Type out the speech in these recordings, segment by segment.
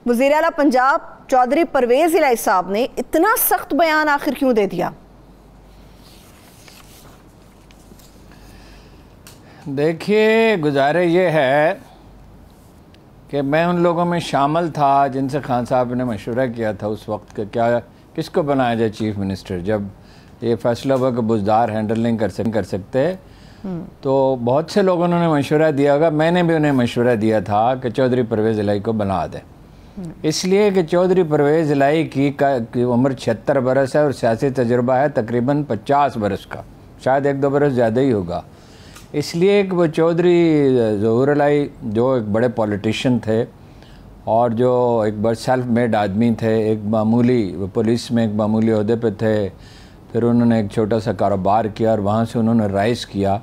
वज़ीर आला पंजाब चौधरी परवेज़ इलाही साहब ने इतना सख्त बयान आखिर क्यों दे दिया? देखिए, गुजारे ये है कि मैं उन लोगों में शामिल था जिनसे खान साहब ने मशवरा किया था उस वक्त कि क्या किसको बनाया जाए चीफ मिनिस्टर, जब ये फैसला हुआ कि बुज़दार हैंडल नहीं कर सकते। तो बहुत से लोगों ने मशवरा दिया होगा, मैंने भी उन्हें मशवरा दिया था कि चौधरी परवेज़ इलाही को बना दें, इसलिए कि चौधरी परवेज़ इलाही की उम्र 76 बरस है और सियासी तजुर्बा है तकरीबन 50 बरस का, शायद 1-2 बरस ज़्यादा ही होगा। इसलिए कि वो चौधरी ज़हूर इलाही जो एक बड़े पॉलिटिशियन थे और जो एक बड़े सेल्फ मेड आदमी थे, एक मामूली पुलिस में एक मामूली ओहदे पे थे, फिर उन्होंने एक छोटा सा कारोबार किया और वहाँ से उन्होंने राइज़ किया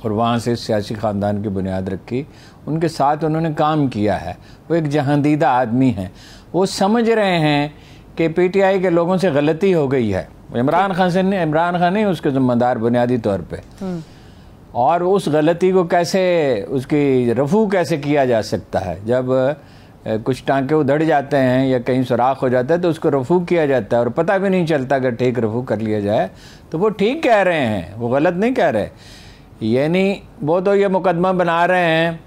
और वहाँ से सियासी ख़ानदान की बुनियाद रखी, उनके साथ उन्होंने काम किया है। वो एक जहांदीदा आदमी हैं, वो समझ रहे हैं कि पीटीआई के लोगों से गलती हो गई है। इमरान खान नहीं उसके ज़िम्मेदार बुनियादी तौर पे, और उस गलती को कैसे उसकी रफू कैसे किया जा सकता है। जब कुछ टांके उधड़ जाते हैं या कहीं सुराख हो जाता है तो उसको रफू किया जाता है और पता भी नहीं चलता अगर ठीक रफू कर लिया जाए। तो वो ठीक कह रहे हैं, वो गलत नहीं कह रहे। यानी वो तो ये मुकदमा बना रहे हैं,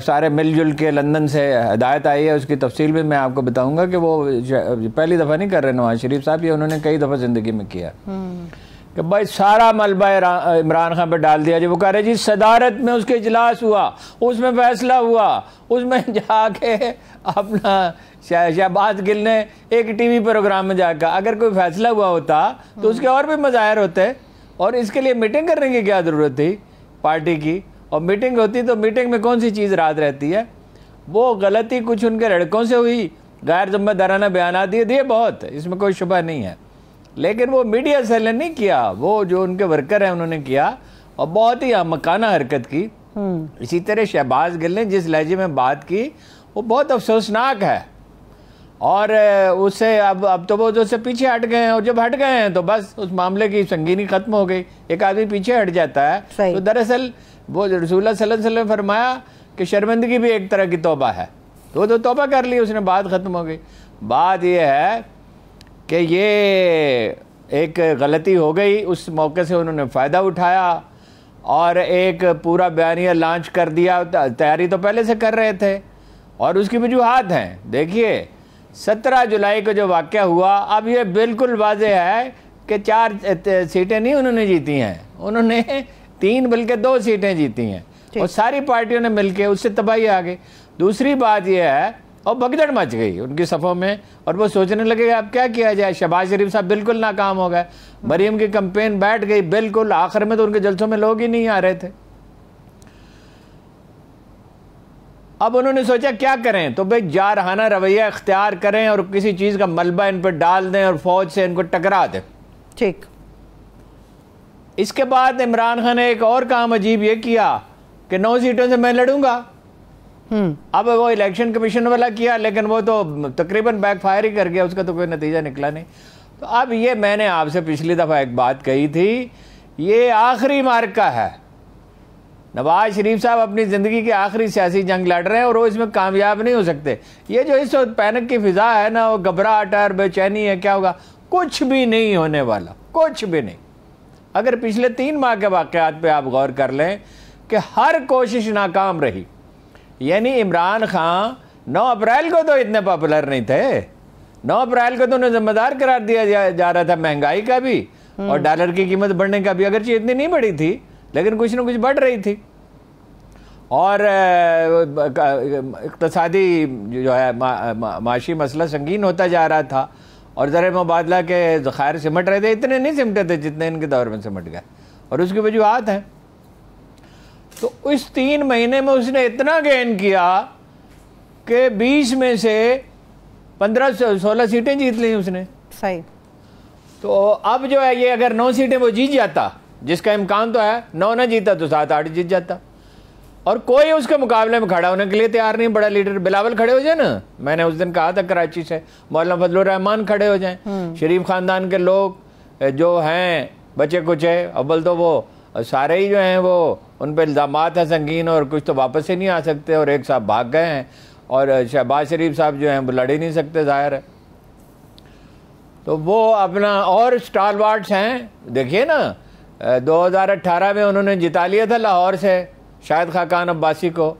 सारे मिलजुल के लंदन से हदायत आई है, उसकी तफसील भी मैं आपको बताऊंगा कि वो पहली दफ़ा नहीं कर रहे नवाज शरीफ साहब, ये उन्होंने कई दफ़ा ज़िंदगी में किया कि भाई सारा मलबा इमरान खान पे डाल दिया। जो वो कह रहे जी सदारत में उसके इजलास हुआ, उसमें फैसला हुआ, उसमें जाके अपना शहबाज गिल ने एक टीवी प्रोग्राम में जाकर अगर कोई फैसला हुआ होता तो उसके और भी मज़ाहिर होते, और इसके लिए मीटिंग करने की क्या ज़रूरत थी पार्टी की। और मीटिंग होती तो मीटिंग में कौन सी चीज़ रात रहती है। वो गलती कुछ उनके लड़कों से हुई, गैर जिम्मेदाराना बयान दिए बहुत, इसमें कोई शुबा नहीं है, लेकिन वो मीडिया सेल ने नहीं किया, वो जो उनके वर्कर हैं उन्होंने किया और बहुत ही मकाना हरकत की। इसी तरह शहबाज गिल ने जिस लहजे में बात की वो बहुत अफसोसनाक है, और उससे अब तो वो जो से पीछे हट गए हैं, और जब हट गए हैं तो बस उस मामले की संगीनी ख़त्म हो गई। एक आदमी पीछे हट जाता है तो दरअसल वो रसूलुल्लाह सल्लल्लाहु अलैहि वसल्लम ने फरमाया कि शर्मिंदगी भी एक तरह की तौबा है, तो वो तो तौबा कर ली उसने, बात ख़त्म हो गई। बात ये है कि ये एक गलती हो गई, उस मौके से उन्होंने फ़ायदा उठाया और एक पूरा बयानिया लॉन्च कर दिया। तैयारी तो पहले से कर रहे थे और उसकी वजूहात हैं। देखिए 17 जुलाई को जो वाक़या हुआ, अब ये बिल्कुल वाज़ेह है कि 4 सीटें नहीं उन्होंने जीती हैं, उन्होंने 3 बल्कि 2 सीटें जीती हैं और सारी पार्टियों ने मिलके उससे तबाही आ गई। दूसरी बात यह है, और भगदड़ मच गई उनकी सफ़ों में और वो सोचने लगे अब क्या किया जाए। शहबाज शरीफ साहब बिल्कुल नाकाम हो गए, मरीम की कैंपेन बैठ गई बिल्कुल, आखिर में तो उनके जलसों में लोग ही नहीं आ रहे थे। अब उन्होंने सोचा क्या करें, तो भाई जारहाना रवैया इख्तियार करें और किसी चीज़ का मलबा इन पर डाल दें और फौज से इनको टकरा दें। ठीक। इसके बाद इमरान खान ने एक और काम अजीब ये किया कि 9 सीटों से मैं लड़ूंगा। अब वो इलेक्शन कमीशन वाला किया, लेकिन वो तो तकरीबन बैकफायर ही कर गया, उसका तो कोई नतीजा निकला नहीं। तो अब ये मैंने आपसे पिछली दफ़ा एक बात कही थी, ये आखिरी मार्का है। नवाज शरीफ साहब अपनी ज़िंदगी की आखिरी सियासी जंग लड़ रहे हैं और वो इसमें कामयाब नहीं हो सकते। ये जो इस वक्त पैनिक की फ़िज़ा है ना, वो घबराहट और बेचैनी है, क्या होगा, कुछ भी नहीं होने वाला, कुछ भी नहीं। अगर पिछले 3 माह के वाक़यात पे आप गौर कर लें कि हर कोशिश नाकाम रही। यानी इमरान खान 9 अप्रैल को तो इतने पॉपुलर नहीं थे, 9 अप्रैल को तो उन्हें जिम्मेदार करार दिया जा रहा था, महंगाई का भी और डॉलर की कीमत बढ़ने का भी। अगरचे इतनी नहीं बढ़ी थी लेकिन कुछ ना कुछ बढ़ रही थी, और इक़्तिसादी जो है माशी मसला संगीन होता जा रहा था और ज़र मुबादला के ज़खायर सिमट रहे थे, इतने नहीं सिमटे थे जितने इनके दौर में सिमट गए, और उसकी वजूहात हैं। तो इस 3 महीने में उसने इतना गेन किया कि 20 में से 15-16 सीटें जीत ली उसने। सही। तो अब जो है ये अगर 9 सीटें वो जीत जाता, जिसका इम्कान तो है, 9 ना जीता तो 7-8 जीत जाता, और कोई उसके मुकाबले में खड़ा होने के लिए तैयार नहीं। बड़ा लीडर बिलावल खड़े हो जाए ना, मैंने उस दिन कहा था कराची से, मौलाना फजलुर रहमान खड़े हो जाएं, शरीफ खानदान के लोग जो हैं बचे कुचे, अव्वल तो वो सारे ही जो हैं वो उन पर इल्ज़ामात हैं संगीन और कुछ तो वापस ही नहीं आ सकते और एक साहब भाग गए हैं, और शहबाज शरीफ साहब जो हैं वो लड़ ही नहीं सकते, जाहिर है। तो वो अपना और स्टालवार्ट्स हैं, देखिए ना 2018 में उन्होंने जिता लिया था लाहौर से शाहिद खाकान अब्बासी को।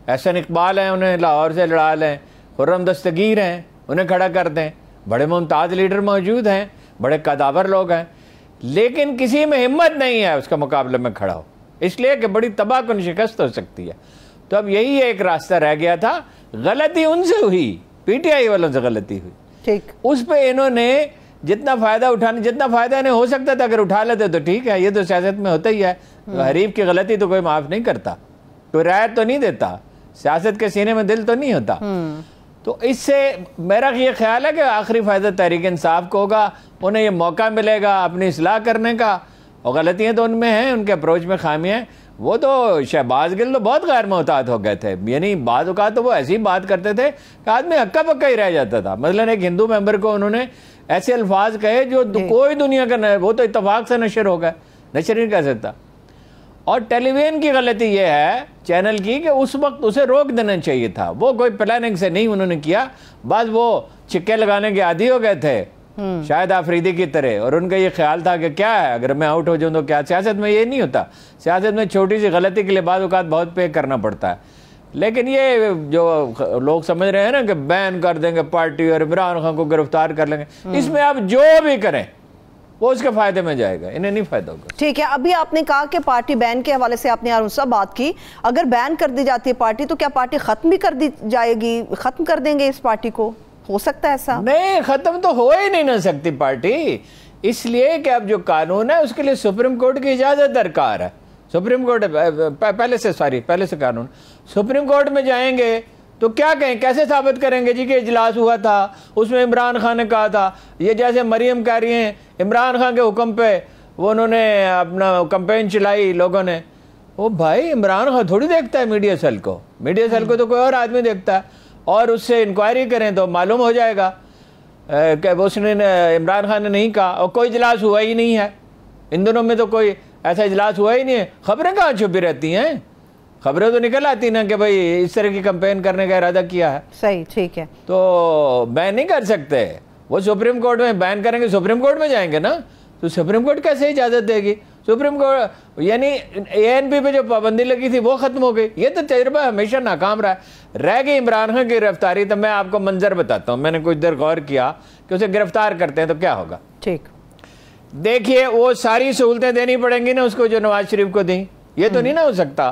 एहसन इकबाल हैं, उन्हें लाहौर से लड़ा लें। खुर्रम दस्तगीर हैं, उन्हें खड़ा कर दें। बड़े मुमताज़ लीडर मौजूद हैं, बड़े कदावर लोग हैं, लेकिन किसी में हिम्मत नहीं है उसका मुकाबले में खड़ा हो, इसलिए कि बड़ी तबाहकुन शिकस्त हो सकती है। तो अब यही एक रास्ता रह गया था। गलती उनसे हुई, पीटीआई वालों से गलती हुई, ठीक। उस पर इन्होंने जितना फ़ायदा इन्हें हो सकता था अगर उठा लेते तो ठीक है। ये तो सियासत में होता ही है, हरीफ की गलती तो कोई माफ़ नहीं करता, कोई रायत तो नहीं देता, सियासत के सीने में दिल तो नहीं होता। तो इससे मेरा ये ख्याल है कि आखिरी फ़ायदा तहरीक इंसाफ को होगा, उन्हें ये मौका मिलेगा अपनी इस्लाह करने का। और गलतियाँ तो उनमें हैं, उनके अप्रोच में खामियाँ हैं। वो तो शहबाज गिल तो बहुत गैर मोहतात हो गए थे, यानी बाद औक़ात तो वो ऐसी बात करते थे कि आदमी हक्का पक्का ही रह जाता था। मतलब एक हिंदू मेंबर को उन्होंने ऐसे अल्फाज कहे जो कोई दुनिया का न, वो तो इत्तफाक से नशर हो गए, नशर नहीं कह सकता। और टेलीविज़न की गलती ये है चैनल की कि उस वक्त उसे रोक देना चाहिए था, वो कोई प्लानिंग से नहीं उन्होंने किया, बस वो चिक्के लगाने के आदी हो गए थे शायद आफरीदी की तरह। और उनका ये ख्याल था कि क्या है अगर मैं आउट हो जाऊँ तो क्या। सियासत में ये नहीं होता, सियासत में छोटी सी गलती के लिए बाद औक़ात बहुत पे करना पड़ता है। लेकिन ये जो लोग समझ रहे हैं ना कि बैन कर देंगे पार्टी और इमरान खान को गिरफ्तार कर लेंगे, इसमें आप जो भी करें वो उसके फायदे में जाएगा, इन्हें नहीं फायदा होगा। ठीक है, अभी आपने कहा कि पार्टी बैन के हवाले से आपने यार उनसे बात की, अगर बैन कर दी जाती है पार्टी तो क्या पार्टी खत्म भी कर दी जाएगी, खत्म कर देंगे इस पार्टी को? हो सकता है ऐसा? नहीं, खत्म तो हो ही नहीं ना सकती पार्टी, इसलिए कि अब जो कानून है उसके लिए सुप्रीम कोर्ट की इजाजत दरकार है। सुप्रीम कोर्ट पहले से कानून सुप्रीम कोर्ट में जाएंगे तो क्या कहें, कैसे साबित करेंगे जी कि इजलास हुआ था, उसमें इमरान खान ने कहा था। ये जैसे मरियम कह रही हैं इमरान खान के हुक्म पे वो उन्होंने अपना कैंपेन चलाई लोगों ने। ओ भाई, इमरान खान थोड़ी देखता है मीडिया सेल को, मीडिया सेल को तो कोई और आदमी देखता है, और उससे इंक्वायरी करें तो मालूम हो जाएगा कि उसने इमरान खान ने नहीं कहा। और कोई इजलास हुआ ही नहीं है, इन दिनों में तो कोई ऐसा इजलास हुआ ही नहीं है। खबरें कहाँ छुपी रहती हैं, खबरें तो निकल आती ना कि भाई इस तरह की कैंपेन करने का इरादा किया है। सही, ठीक है, तो बैन नहीं कर सकते। वो सुप्रीम कोर्ट में बैन करेंगे, सुप्रीम कोर्ट में जाएंगे ना, तो सुप्रीम कोर्ट कैसे इजाज़त देगी? सुप्रीम कोर्ट यानी ANP पे जो पाबंदी लगी थी वो ख़त्म हो गई। ये तो तजर्बा हमेशा नाकाम रह गई इमरान खान की गिरफ्तारी। तो मैं आपको मंजर बताता हूँ, मैंने कुछ देर गौर किया कि उसे गिरफ्तार करते हैं तो क्या होगा। ठीक, देखिए वो सारी सहूलतें देनी पड़ेंगी ना उसको जो नवाज शरीफ को दी। ये तो नहीं ना हो सकता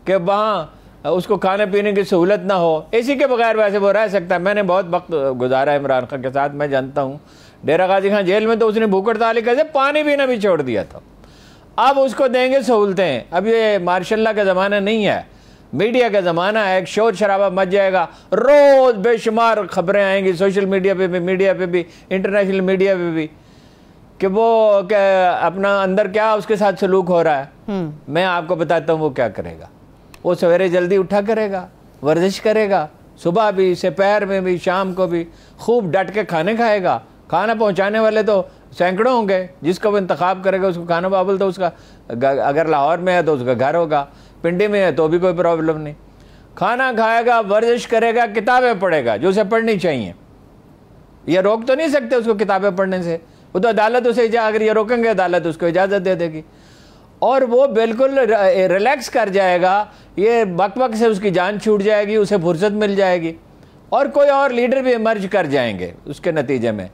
कि वहाँ उसको खाने पीने की सहूलत ना हो, इसी के बगैर वैसे वो रह सकता है। मैंने बहुत वक्त गुजारा इमरान खान के साथ, मैं जानता हूँ। डेरा गाजी खान जेल में तो उसने भूख हड़ताल कैसे पानी पीना भी छोड़ दिया था। अब उसको देंगे सहूलतें। अब ये मार्शल्ला का ज़माना नहीं है, मीडिया का ज़माना है। एक शोर शराबा मच जाएगा, रोज़ बेशुमार खबरें आएंगी सोशल मीडिया पे भी, इंटरनेशनल मीडिया पे भी, कि वो अपना अंदर क्या उसके साथ सलूक हो रहा है। मैं आपको बताता हूँ वो क्या करेगा। वो सवेरे जल्दी उठा करेगा, वर्जिश करेगा, सुबह भी, दोपहर में भी, शाम को भी, खूब डट के खाने खाएगा। खाना पहुंचाने वाले तो सैकड़ों होंगे, जिसका वो इंतखाब करेगा उसको खाना बाबुल तो उसका, अगर लाहौर में है तो उसका घर होगा, पिंडी में है तो भी कोई प्रॉब्लम नहीं। खाना खाएगा, वर्जिश करेगा, किताबें पढ़ेगा जो उसे पढ़नी चाहिए। ये रोक तो नहीं सकते उसको किताबें पढ़ने से, वो तो अदालत उसे अगर ये रोकेंगे अदालत उसको इजाज़त दे देगी और वो बिल्कुल रिलैक्स कर जाएगा। ये बक से उसकी जान छूट जाएगी, उसे फुर्सत मिल जाएगी और कोई और लीडर भी इमर्ज कर जाएंगे उसके नतीजे में।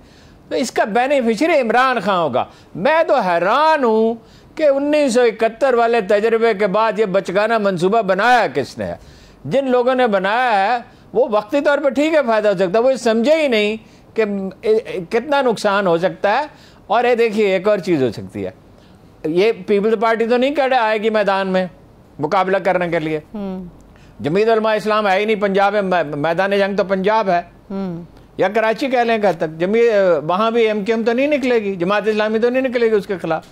तो इसका बेनिफिशियरी इमरान खान होगा। मैं तो हैरान हूँ कि 1971 वाले तजर्बे के बाद ये बचगाना मंसूबा बनाया किसने है? जिन लोगों ने बनाया है वो वक्ती तौर पर ठीक है फ़ायदा हो सकता है, वो समझे ही नहीं कि कितना नुकसान हो सकता है। और ये देखिए एक और चीज़ हो सकती है, ये पीपल्स पार्टी तो नहीं कर आएगी मैदान में मुकाबला करने के लिए। जमीयत उलमा इस्लाम है ही नहीं पंजाब में, मैदान जंग तो पंजाब है या कराची कह लें कब तक। वहाँ भी MKM तो नहीं निकलेगी, जमात इस्लामी तो नहीं निकलेगी उसके खिलाफ।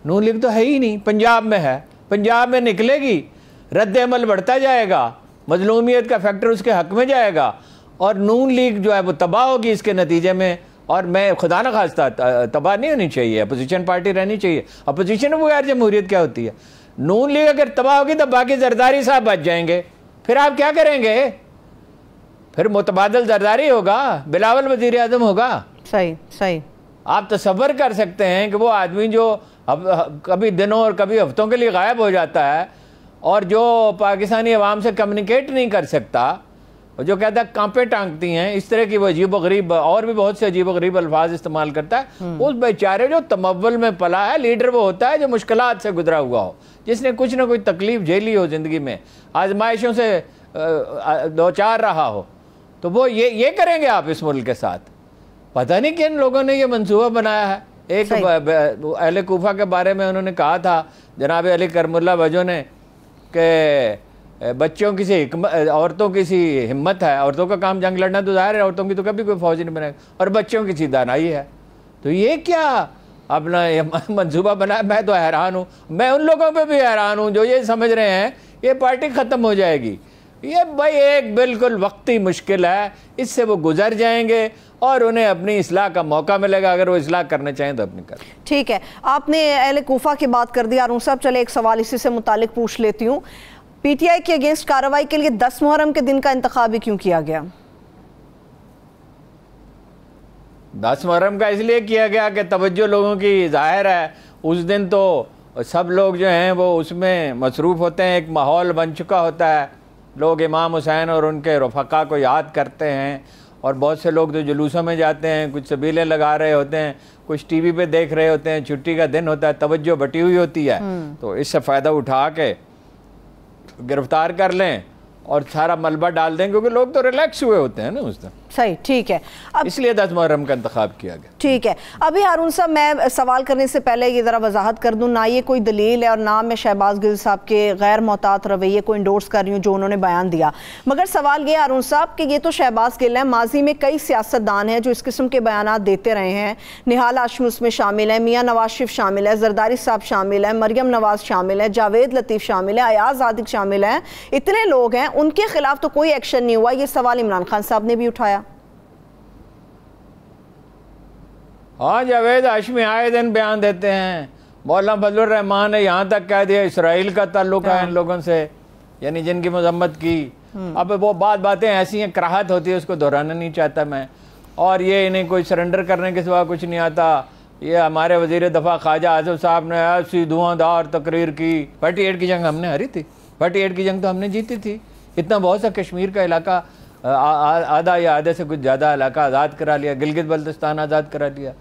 नून लीग तो है ही नहीं, पंजाब में है, पंजाब में निकलेगी, रद्द अमल बढ़ता जाएगा, मजलूमियत का फैक्टर उसके हक में जाएगा और नून लीग जो है वो तबाह होगी इसके नतीजे में। और मैं खुदा न खास्ता तबाह नहीं होनी चाहिए, अपोजिशन पार्टी रहनी चाहिए। अपोजिशन में यार जमहूरियत क्या होती है? नून लीग अगर तबाह होगी तो बाकी जरदारी साहब बच जाएंगे, फिर आप क्या करेंगे? फिर मुतबादल जरदारी होगा, बिलावल वजीर आज़म होगा। सही सही। आप तसव्वुर कर सकते हैं कि वो आदमी जो अब कभी दिनों और कभी हफ्तों के लिए गायब हो जाता है और जो पाकिस्तानी अवाम से कम्युनिकेट नहीं कर सकता, और जो कहता है कांपे टांगती हैं, इस तरह की वो अजीब गरीब और भी बहुत से अजीब गरीब अल्फाज इस्तेमाल करता है, उस बेचारे जो तमव्वुल में पला है, लीडर वो होता है जो मुश्किलात से गुजरा हुआ हो, जिसने कुछ ना कुछ तकलीफ झेली हो ज़िंदगी में, आजमाइशों से दो चार रहा हो, तो वो ये करेंगे आप इस मुल्क के साथ। पता नहीं किन लोगों ने ये मंसूबा बनाया है। एक अहले कूफा के बारे में उन्होंने कहा था जनाब अली करमुल्ला वजो ने कि बच्चों की सी औरतों की सी हिम्मत है, औरतों का काम जंग लड़ना तो जाहिर है, औरतों की तो कभी कोई फौजी नहीं बनेगा, और बच्चों की सी दानाई है। तो ये क्या अपना ये मंसूबा बनाया? मैं तो हैरान हूँ। मैं उन लोगों पे भी हैरान हूँ जो ये समझ रहे हैं ये पार्टी ख़त्म हो जाएगी। ये भाई एक बिल्कुल वक्ती मुश्किल है, इससे वो गुजर जाएंगे और उन्हें अपनी इस्लाह का मौका मिलेगा। अगर वो इस्लाह करना चाहें तो अपनी करें। ठीक है, आपने अहले कूफा की बात कर दी हारून साहब, चले एक सवाल इसी से मुतालिक पूछ लेती हूँ। पीटीआई के अगेंस्ट कार्रवाई के लिए 10 मुहर्रम के दिन का इंतखाब क्यों किया गया? 10 मुहर्रम का इसलिए किया गया कि तवज्जो लोगों की जाहिर है, उस दिन तो सब लोग जो हैं वो उसमें मसरूफ़ होते हैं, एक माहौल बन चुका होता है, लोग इमाम हुसैन और उनके रफ़क़ा को याद करते हैं, और बहुत से लोग तो जुलूसों में जाते हैं, कुछ सबीलें लगा रहे होते हैं, कुछ टीवी पे देख रहे होते हैं, छुट्टी का दिन होता है, तवज्जो बटी हुई होती है, तो इससे फ़ायदा उठा के गिरफ्तार कर लें और सारा मलबा डाल दें, क्योंकि लोग तो रिलैक्स हुए होते हैं ना उस दिन। सही, ठीक है। अब इसलिए 10 मुहर्रम का इंतखाब किया गया। ठीक है। अभी हारून साहब, मैं सवाल करने से पहले ये ज़रा वजाहत कर दूं, ना ये कोई दलील है और ना मैं शहबाज गिल साहब के गैर मोहतात रवैये को इंडोर्स कर रही हूँ जो उन्होंने बयान दिया, मगर सवाल ये हारून साहब कि ये तो शहबाज गिल हैं, माजी में कई सियासतदान हैं जो इस किस्म के बयान देते रहे हैं। निहाल हाशमी उसमें शामिल है, मियाँ नवाज शरीफ शामिल है, जरदारी साहब शामिल है, मरियम नवाज शामिल है, जावेद लतीफ़ शामिल है, अयाज आदिक शामिल हैं, इतने लोग हैं, उनके खिलाफ तो कोई एक्शन नहीं हुआ। ये सवाल इमरान खान साहब ने भी उठाया। हाँ, जावेद हाशमी आए दिन बयान देते हैं। मौलाना फजलुर रहमान ने यहाँ तक कह दिया इसराइल का ताल्लुक है इन लोगों से, यानी जिनकी मजम्मत की। अब वो बातें ऐसी हैं, कराहत होती है, उसको दोहराना नहीं चाहता मैं। और ये इन्हें कोई सरेंडर करने के सिवा कुछ नहीं आता। ये हमारे वजीर दफ़ा ख्वाजा आसिफ साहब ने ऐसी धुआंधार तकरीर की। 48 की जंग हमने हारी थी, 48 की जंग तो हमने जीती थी। इतना बहुत सा कश्मीर का इलाका, आधा या आधे से कुछ ज़्यादा इलाका आज़ाद करा लिया, गिलगित बल्तिस्तान आज़ाद करा लिया।